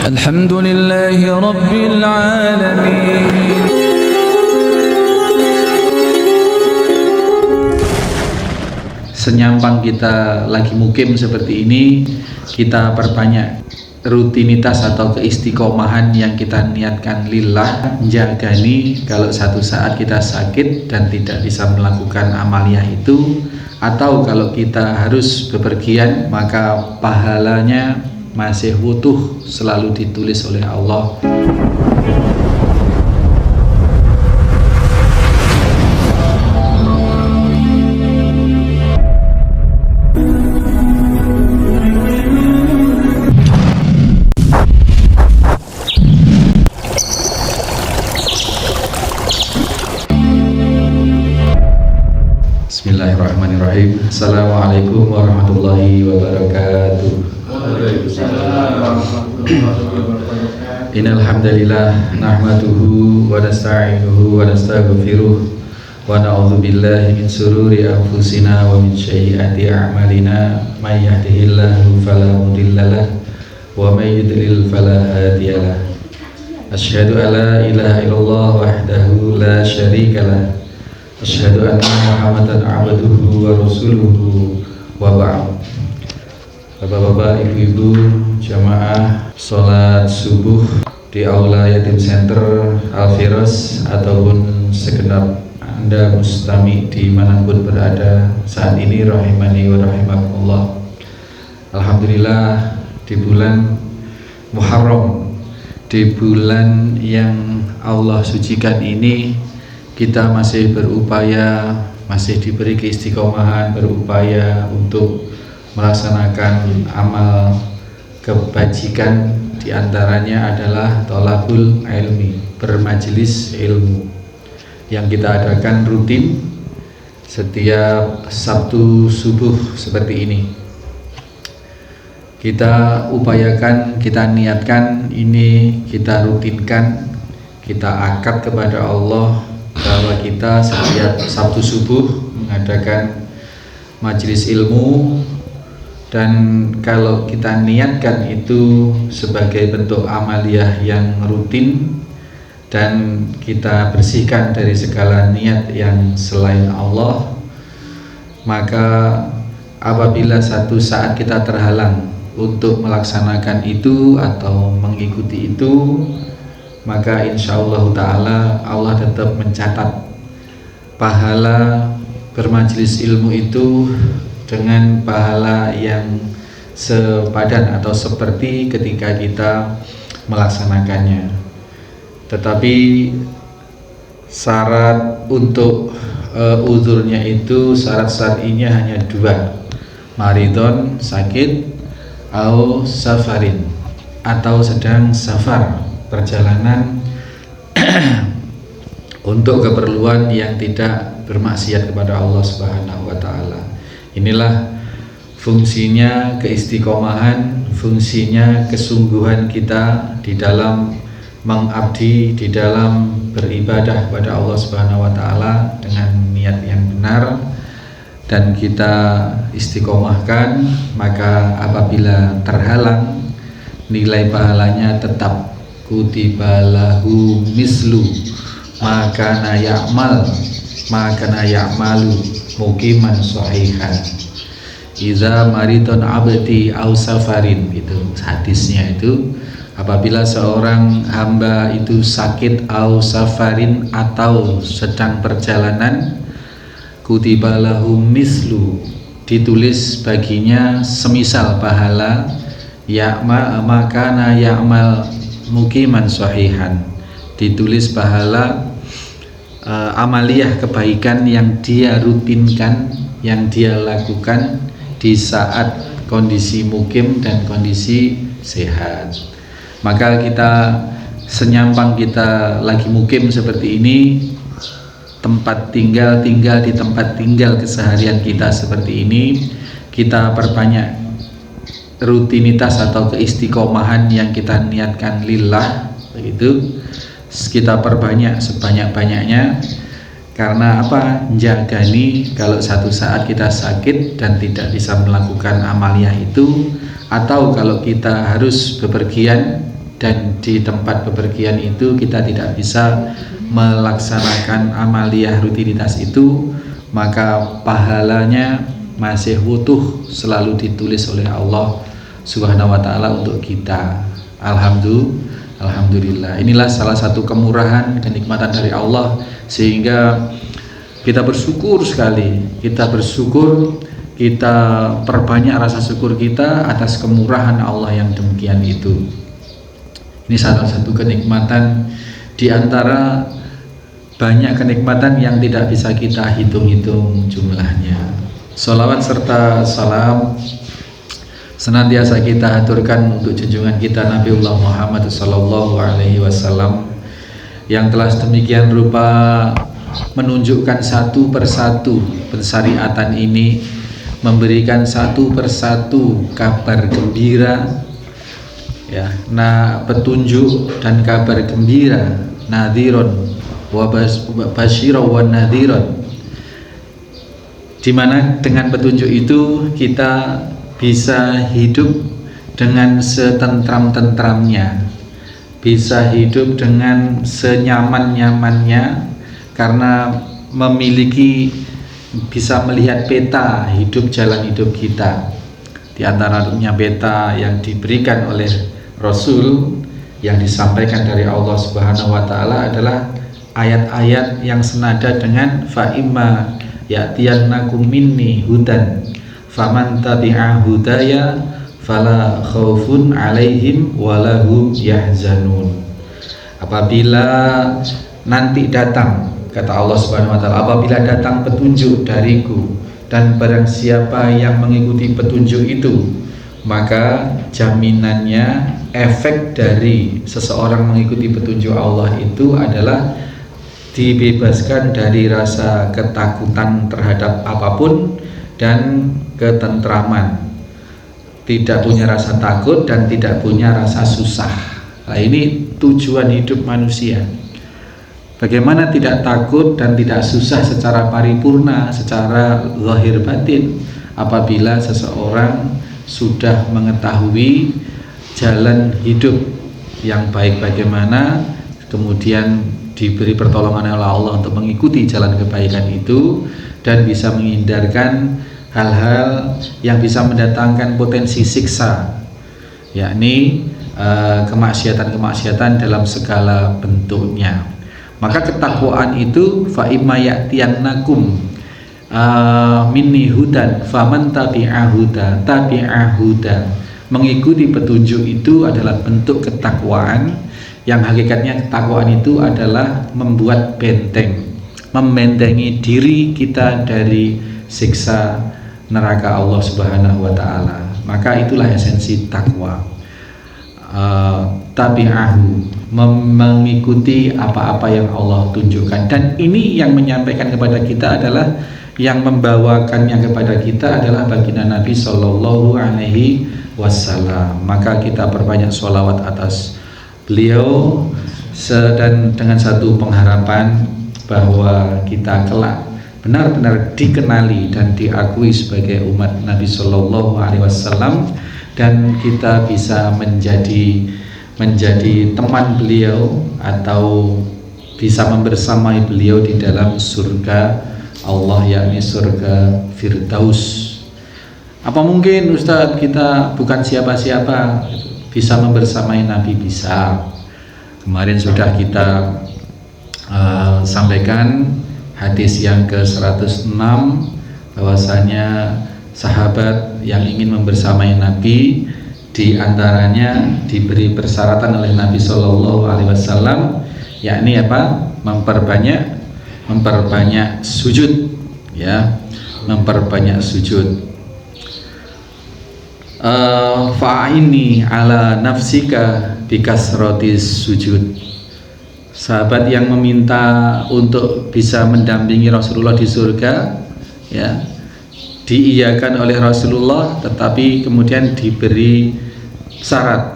Alhamdulillahi Rabbil Alamin. Senyampang kita lagi mukim seperti ini, kita perbanyak rutinitas atau keistiqomahan yang kita niatkan lillah, menjagani kalau satu saat kita sakit dan tidak bisa melakukan amaliyah itu, atau kalau kita harus bepergian maka pahalanya masih utuh selalu ditulis oleh Allah. Bismillahirrahmanirrahim. Assalamualaikum warahmatullahi wabarakatuh. Innal hamdalillah nahmaduhu wa nasta'inuhu wa nastaghfiruh wa na'udzu billahi min shururi anfusina wa min sayyiati a'malina may yahdihillahu fala mudhillalah wa may yudlil fala hadiyalah. Asyhadu an la ilaha illallah wahdahu la syarikalah. Asyhadu anna Muhammadan abduhu wa rasuluhu wa ba'd. Bapak-bapak, ibu-ibu, jamaah sholat subuh di Aula Yatim Center Al-Firas ataupun segenap Anda mustami dimanapun berada saat ini, rahimani wa rahimakumullah. Alhamdulillah, di bulan Muharram, di bulan yang Allah sucikan ini, kita masih berupaya, masih diberi keistiqomahan, berupaya untuk melaksanakan amal kebajikan. Diantaranya adalah tolabul ilmi, bermajelis ilmu, yang kita adakan rutin setiap Sabtu subuh seperti ini. Kita upayakan, kita niatkan ini, kita rutinkan, kita akad kepada Allah bahwa kita setiap Sabtu subuh mengadakan majelis ilmu. Dan kalau kita niatkan itu sebagai bentuk amaliyah yang rutin dan kita bersihkan dari segala niat yang selain Allah, maka apabila satu saat kita terhalang untuk melaksanakan itu atau mengikuti itu, maka insyaallah ta'ala Allah tetap mencatat pahala bermajelis ilmu itu dengan pahala yang sepadan atau seperti ketika kita melaksanakannya. Tetapi syarat untuk uzurnya itu, syarat syar'inya hanya dua: maridon, sakit, atau safarin, atau sedang safar, perjalanan untuk keperluan yang tidak bermaksiat kepada Allah Subhanahu wa taala. Inilah fungsinya keistiqomahan, fungsinya kesungguhan kita di dalam mengabdi, di dalam beribadah kepada Allah Subhanahu wa taala dengan niat yang benar, dan kita istiqomahkan, maka apabila terhalang, nilai pahalanya tetap kutibalahu mislu makana ya'malu mukiman sahihan iza maridon abdi au safarin. Itu hadisnya itu, apabila seorang hamba itu sakit au safarin atau sedang perjalanan, kutibalahu mislu, ditulis baginya semisal pahala makana ya'mal mukiman sahihan, ditulis pahala amaliyah kebaikan yang dia rutinkan, yang dia lakukan di saat kondisi mukim dan kondisi sehat. Maka kita senyampang kita lagi mukim seperti ini, tempat tinggal di tempat tinggal keseharian kita seperti ini, kita perbanyak rutinitas atau keistiqomahan yang kita niatkan lillah, begitu kita perbanyak sebanyak-banyaknya. Karena apa? Menjagani kalau satu saat kita sakit dan tidak bisa melakukan amaliyah itu, atau kalau kita harus bepergian dan di tempat bepergian itu kita tidak bisa melaksanakan amaliyah rutinitas itu, maka pahalanya masih utuh selalu ditulis oleh Allah Subhanahu wa taala untuk kita. Alhamdulillah. Inilah salah satu kemurahan, kenikmatan dari Allah, sehingga kita bersyukur sekali. Kita bersyukur, kita perbanyak rasa syukur kita atas kemurahan Allah yang demikian itu. Ini salah satu kenikmatan di antara banyak kenikmatan yang tidak bisa kita hitung-hitung jumlahnya. Sholawat serta salam senantiasa kita aturkan untuk junjungan kita Nabiullah Muhammad SAW yang telah sedemikian rupa menunjukkan satu persatu pensyariatan ini, memberikan satu persatu kabar gembira, ya, petunjuk dan kabar gembira, nadhiron wa basyira wa nadhiron, di mana dengan petunjuk itu kita bisa hidup dengan setentram-tentramnya, bisa hidup dengan senyaman-nyamannya, karena bisa melihat peta hidup, jalan hidup kita. Di antaranya peta yang diberikan oleh Rasul yang disampaikan dari Allah Subhanahu wa taala adalah ayat-ayat yang senada dengan fa imma ya'tiyannakum minni hudan faman tabi'a hudaya fala khaufun 'alaihim walahum yahzanun. Apabila nanti datang, kata Allah Subhanahu wa taala, apabila datang petunjuk dariku dan barang siapa yang mengikuti petunjuk itu, maka jaminannya efek dari seseorang mengikuti petunjuk Allah itu adalah dibebaskan dari rasa ketakutan terhadap apapun dan ketentraman, tidak punya rasa takut dan tidak punya rasa susah. Nah, ini tujuan hidup manusia. Bagaimana tidak takut dan tidak susah secara paripurna, secara zahir batin, apabila seseorang sudah mengetahui jalan hidup yang baik bagaimana, kemudian diberi pertolongan oleh Allah untuk mengikuti jalan kebaikan itu dan bisa menghindarkan hal-hal yang bisa mendatangkan potensi siksa, yakni kemaksiatan-kemaksiatan dalam segala bentuknya. Maka ketakwaan itu fa imma ya'tiyannakum minni hudan faman tabi'a huda. Mengikuti petunjuk itu adalah bentuk ketakwaan, yang hakikatnya ketakwaan itu adalah membuat benteng, membentengi diri kita dari siksa neraka Allah Subhanahu wa taala. Maka itulah esensi takwa. Tabi'ahu, mengikuti apa-apa yang Allah tunjukkan, dan ini yang menyampaikan kepada kita adalah, yang membawakannya kepada kita adalah baginda Nabi Sallallahu Alaihi Wasallam. Maka kita perbanyak sholawat atas beliau, dan dengan satu pengharapan bahwa kita kelak benar-benar dikenali dan diakui sebagai umat Nabi Sallallahu Alaihi Wasallam, dan kita bisa menjadi teman beliau atau bisa membersamai beliau di dalam surga Allah, yakni surga Firdaus. Apa mungkin Ustadz kita bukan siapa-siapa bisa membersamai Nabi? Bisa. Kemarin sudah kita sampaikan hadis yang ke-106 bahwasanya sahabat yang ingin membersamai Nabi di antaranya diberi persyaratan oleh Nabi Shallallahu Alaihi Wasallam, yakni apa? Memperbanyak sujud, ya, memperbanyak sujud. Fa'ini ala nafsika bikasrotis sujud. Sahabat yang meminta untuk bisa mendampingi Rasulullah di surga, ya, diiyakan oleh Rasulullah, tetapi kemudian diberi syarat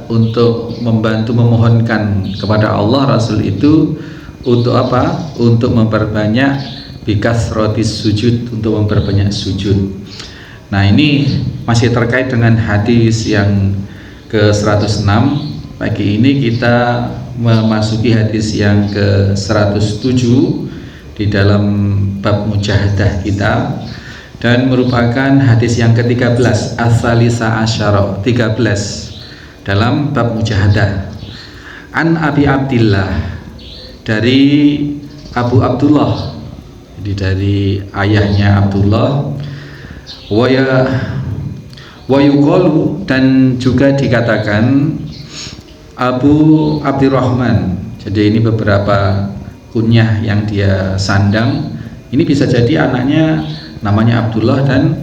untuk membantu memohonkan kepada Allah Rasul itu untuk apa? Untuk memperbanyak bikasrotis sujud, untuk memperbanyak sujud. Nah, ini masih terkait dengan hadis yang ke-106. Pagi ini kita memasuki hadis yang ke-107 di dalam bab mujahadah kita, dan merupakan hadis yang ke-13, as-salisa asyara, 13 dalam bab mujahadah. An Abi Abdillah, dari Abu Abdullah, jadi dari ayahnya Abdullah, wa yuqalu, dan juga dikatakan Abu Abdurrahman. Jadi ini beberapa kunyah yang dia sandang. Ini bisa jadi anaknya namanya Abdullah dan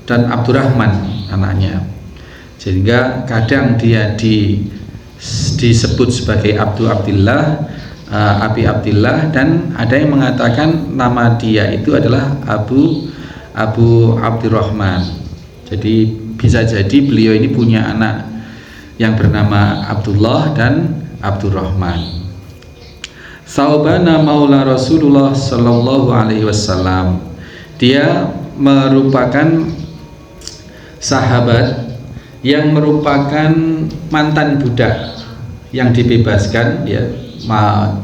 Abdurrahman anaknya, sehingga kadang dia disebut sebagai Abdullah, Abi Abdillah, dan ada yang mengatakan nama dia itu adalah Abu Abdurrahman. Jadi bisa jadi beliau ini punya anak yang bernama Abdullah dan Abdurrahman. Saubana maula Rasulullah sallallahu alaihi wasallam, dia merupakan sahabat yang merupakan mantan budak yang dibebaskan, ya,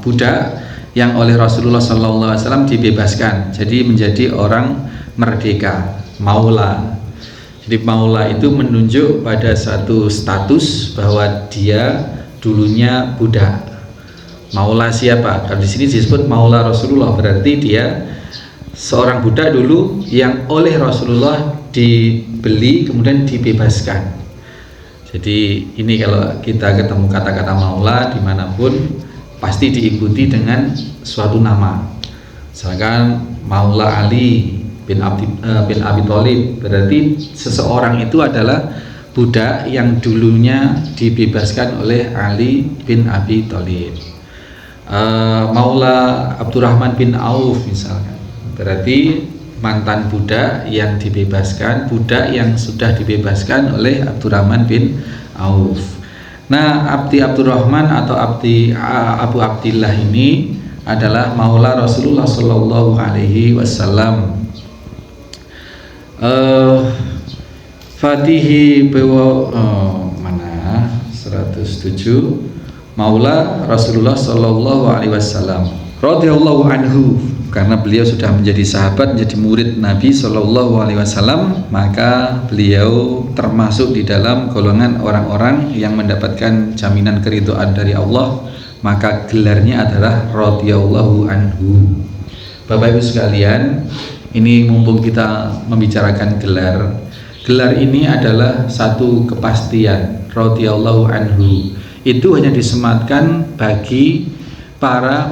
budak yang oleh Rasulullah sallallahu alaihi wasallam dibebaskan, jadi menjadi orang merdeka, maula. Jadi maula itu menunjuk pada satu status bahwa dia dulunya budak. Maula siapa? Kalau di sini disebut maula Rasulullah, berarti dia seorang budak dulu yang oleh Rasulullah dibeli kemudian dibebaskan. Jadi ini kalau kita ketemu kata-kata maula dimanapun pasti diikuti dengan suatu nama. Misalkan Maula Ali bin Abi Thalib, berarti seseorang itu adalah budak yang dulunya dibebaskan oleh Ali bin Abi Thalib. Maula Abdurrahman bin Auf misalkan, berarti mantan budak yang dibebaskan, budak yang sudah dibebaskan oleh Abdurrahman bin Auf. Nah, Abdi Abdurrahman atau Abu Abdillah ini adalah maula Rasulullah Shallallahu Alaihi Wasallam. Fatihi mana 107, maula Rasulullah Shallallahu Alaihi Wasallam radhiyallahu anhu, karena beliau sudah menjadi sahabat, menjadi murid Nabi Shallallahu Alaihi Wasallam, maka beliau termasuk di dalam golongan orang-orang yang mendapatkan jaminan keridhaan dari Allah, maka gelarnya adalah radhiyallahu anhu. Bapak Ibu sekalian, ini mumpung kita membicarakan gelar ini adalah satu kepastian. Radhiyallahu anhu itu hanya disematkan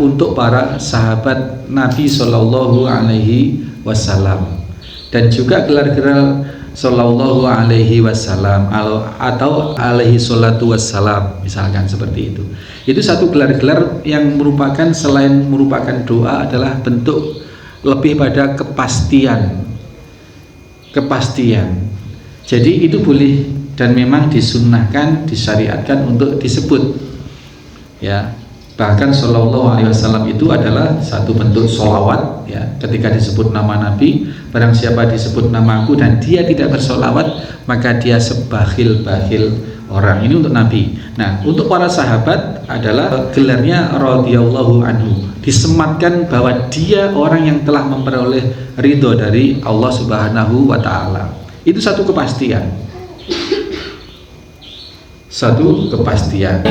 untuk para sahabat Nabi Shallallahu Alaihi Wasallam, dan juga gelar-gelar Shallallahu Alaihi Wasallam atau alaihi salatu wassalam misalkan seperti itu. Itu satu gelar-gelar yang merupakan, selain merupakan doa, adalah bentuk lebih pada kepastian. Jadi itu boleh dan memang disunnahkan, disyariatkan untuk disebut, ya. Bahkan Shallallahu Alaihi Wasallam itu adalah satu bentuk sholawat, ya. Ketika disebut nama Nabi, barang siapa disebut namaku dan dia tidak bersolawat, maka dia sebakhil-bakhil orang. Ini untuk Nabi. Nah, untuk para sahabat adalah gelarnya radhiyallahu anhu, disematkan bahwa dia orang yang telah memperoleh ridho dari Allah Subhanahu wa Ta'ala. Itu satu kepastian. Satu kepastian.